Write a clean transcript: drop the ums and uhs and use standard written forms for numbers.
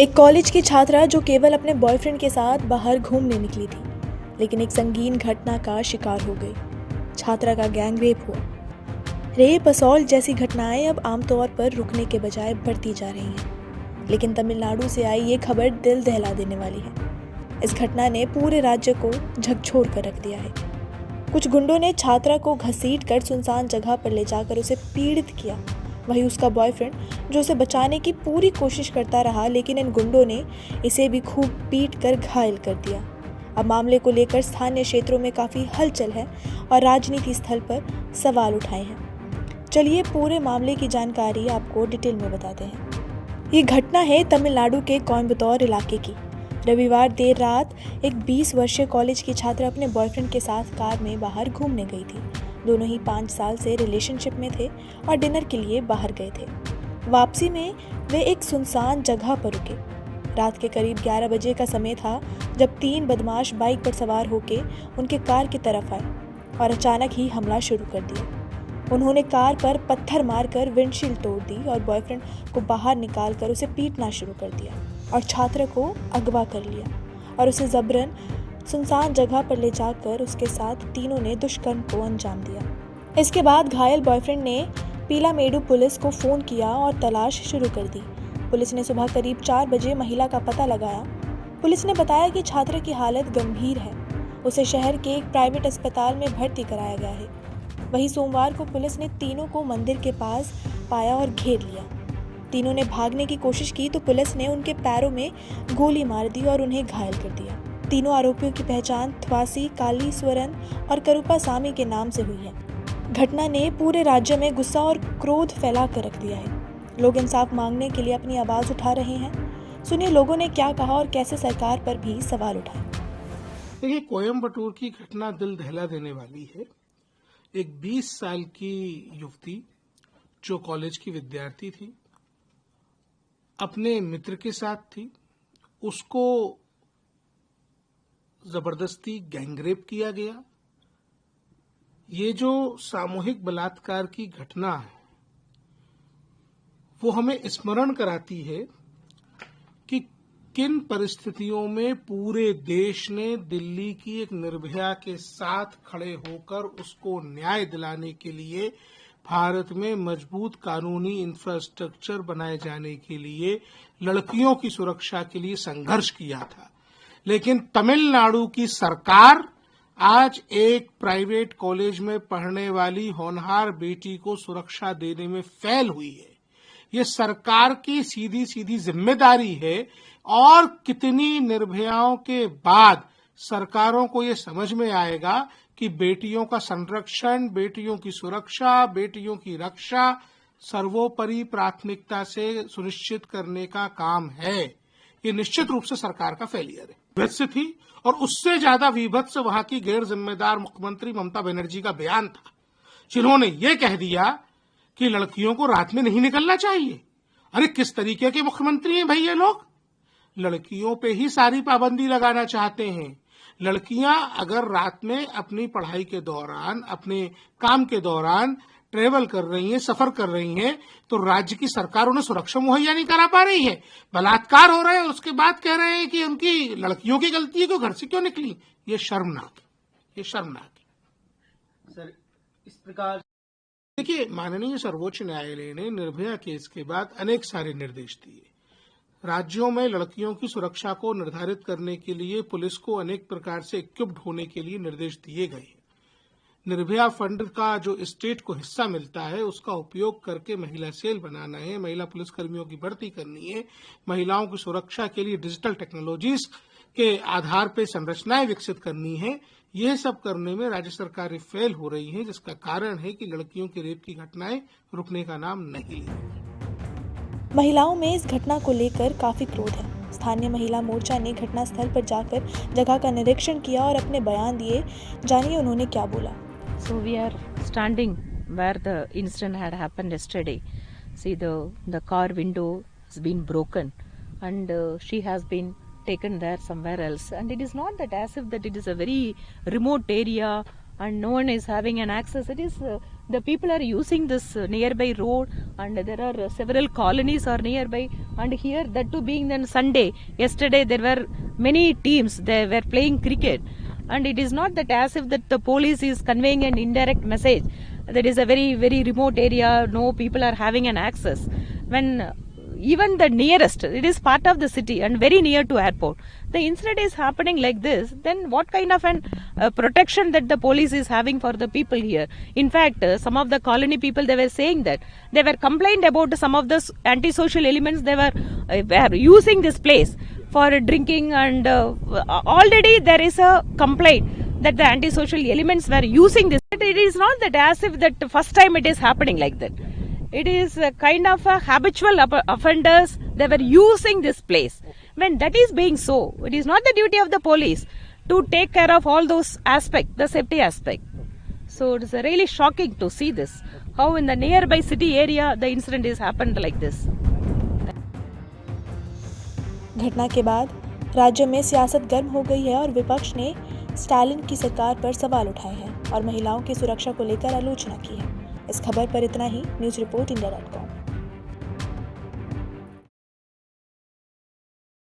एक कॉलेज की छात्रा जो केवल अपने बॉयफ्रेंड के साथ बाहर घूमने निकली थी, लेकिन एक संगीन घटना का शिकार हो गई। छात्रा का गैंग रेप हुआ। रेप असॉल्ट जैसी घटनाएं अब आमतौर पर रुकने के बजाय बढ़ती जा रही हैं, लेकिन तमिलनाडु से आई ये खबर दिल दहला देने वाली है। इस घटना ने पूरे राज्य को झकझोर कर रख दिया है। कुछ गुंडों ने छात्रा को घसीटकर सुनसान जगह पर ले जाकर उसे पीड़ित किया। वहीं उसका बॉयफ्रेंड, जो उसे बचाने की पूरी कोशिश करता रहा, लेकिन इन गुंडों ने इसे भी खूब पीट कर घायल कर दिया। अब मामले को लेकर स्थानीय क्षेत्रों में काफ़ी हलचल है और राजनीति स्थल पर सवाल उठाए हैं। चलिए पूरे मामले की जानकारी आपको डिटेल में बताते हैं। ये घटना है तमिलनाडु के कोयम्बटूर इलाके की। रविवार देर रात एक 20 वर्षीय कॉलेज की छात्रा अपने बॉयफ्रेंड के साथ कार में बाहर घूमने गई थी। दोनों ही 5 साल से रिलेशनशिप में थे और डिनर के लिए बाहर गए थे। वापसी में वे एक सुनसान जगह पर रुके। रात के करीब 11 बजे का समय था जब 3 बदमाश बाइक पर सवार होकर उनके कार की तरफ आए और अचानक ही हमला शुरू कर दिया। उन्होंने कार पर पत्थर मारकर विंडशील्ड तोड़ दी और बॉयफ्रेंड को बाहर निकालकर उसे पीटना शुरू कर दिया और छात्र को अगवा कर लिया और उसे जबरन सुनसान जगह पर ले जाकर उसके साथ तीनों ने दुष्कर्म को अंजाम दिया। इसके बाद घायल बॉयफ्रेंड ने पीलामेडु पुलिस को फ़ोन किया और तलाश शुरू कर दी। पुलिस ने सुबह करीब 4 बजे महिला का पता लगाया। पुलिस ने बताया कि छात्र की हालत गंभीर है। उसे शहर के एक प्राइवेट अस्पताल में भर्ती कराया गया है। वहीं सोमवार को पुलिस ने तीनों को मंदिर के पास पाया और घेर लिया। तीनों ने भागने की कोशिश की तो पुलिस ने उनके पैरों में गोली मार दी और उन्हें घायल कर दिया। तीनों आरोपियों की पहचान थवासी, कालीस्वरन और करुपासामी के नाम से हुई है। घटना ने पूरे राज्य में गुस्सा और क्रोध फैला कर रख दिया है। लोग इंसाफ मांगने के लिए अपनी आवाज़ उठा रहे हैं। सुनिए लोगों ने क्या कहा और कैसे सरकार पर भी सवाल उठाए। देखिए, कोयम्बटूर की घटना दिल दहला देने वाली है। एक 20 साल की युवती जो कॉलेज की विद्यार्थी थी, अपने मित्र के साथ थी। उसको जबरदस्ती गैंगरेप किया गया। ये जो सामूहिक बलात्कार की घटना है वो हमें स्मरण कराती है कि किन परिस्थितियों में पूरे देश ने दिल्ली की एक निर्भया के साथ खड़े होकर उसको न्याय दिलाने के लिए भारत में मजबूत कानूनी इंफ्रास्ट्रक्चर बनाए जाने के लिए लड़कियों की सुरक्षा के लिए संघर्ष किया था। लेकिन तमिलनाडु की सरकार आज एक प्राइवेट कॉलेज में पढ़ने वाली होनहार बेटी को सुरक्षा देने में फेल हुई है। ये सरकार की सीधी सीधी जिम्मेदारी है और कितनी निर्भयाओं के बाद सरकारों को ये समझ में आएगा कि बेटियों का संरक्षण, बेटियों की सुरक्षा, बेटियों की रक्षा सर्वोपरि प्राथमिकता से सुनिश्चित करने का काम है। ये निश्चित रूप से सरकार का फेलियर है। विभत्स थी और उससे ज्यादा विभत्स वहां की गैर जिम्मेदार मुख्यमंत्री ममता बनर्जी का बयान था, जिन्होंने ये कह दिया कि लड़कियों को रात में नहीं निकलना चाहिए। अरे किस तरीके के मुख्यमंत्री हैं भाई ये लोग? लड़कियों पे ही सारी पाबंदी लगाना चाहते हैं। लड़कियां अगर रात में अपनी पढ़ाई के दौरान, अपने काम के दौरान ट्रेवल कर रही हैं, सफर कर रही हैं, तो राज्य की सरकार उन्हें सुरक्षा मुहैया नहीं करा पा रही है। बलात्कार हो रहा है, उसके बाद कह रहे हैं कि उनकी लड़कियों की गलती है कि घर से क्यों निकली। ये शर्मनाक है, ये शर्मनाक है। सर, इस प्रकार देखिए, माननीय सर्वोच्च न्यायालय ने निर्भया केस के बाद अनेक सारे निर्देश दिए। राज्यों में लड़कियों की सुरक्षा को निर्धारित करने के लिए पुलिस को अनेक प्रकार से इक्विप्ड होने के लिए निर्देश दिए गए। निर्भया फंड का जो स्टेट को हिस्सा मिलता है उसका उपयोग करके महिला सेल बनाना है, महिला पुलिसकर्मियों की भर्ती करनी है, महिलाओं की सुरक्षा के लिए डिजिटल टेक्नोलॉजीज के आधार पर संरचनाएं विकसित करनी है। यह सब करने में राज्य सरकारें फेल हो रही हैं, जिसका कारण है कि लड़कियों के रेप की घटनाएं रुकने का नाम नहीं ले रही। महिलाओं में इस घटना को लेकर काफी क्रोध है। स्थानीय महिला मोर्चा ने घटनास्थल पर जाकर जगह का निरीक्षण किया और अपने बयान दिए। जानिए उन्होंने क्या बोला। So we are standing where the incident had happened yesterday. See, the car window has been broken and she has been taken there somewhere else. And it is not that as if that it is a very remote area and no one is having an access. It is the people are using this nearby road, and there are several colonies are nearby, and here that too being then Sunday, yesterday there were many teams, they were playing cricket, and it is not that as if that the police is conveying an indirect message that is a very very remote area, no people are having an access, when even the nearest, it is part of the city and very near to airport, the incident is happening like this, then what kind of an protection that the police is having for the people here? In fact, some of the colony people, they were saying that they were complained about some of the antisocial elements, they were using this place for drinking, and already there is a complaint that the antisocial elements were using this. It is not that as if that first time it is happening like that. It is a kind of a habitual offenders, they were using this place. When that is being so, it is not the duty of the police to take care of all those aspects, the safety aspect. So it is really shocking to see this, how in the nearby city area the incident is happened like this. घटना के बाद राज्य में सियासत गर्म हो गई है और विपक्ष ने स्टालिन की सरकार पर सवाल उठाए हैं और महिलाओं की सुरक्षा को लेकर आलोचना की है। इस खबर पर इतना ही। News report इंडिया.com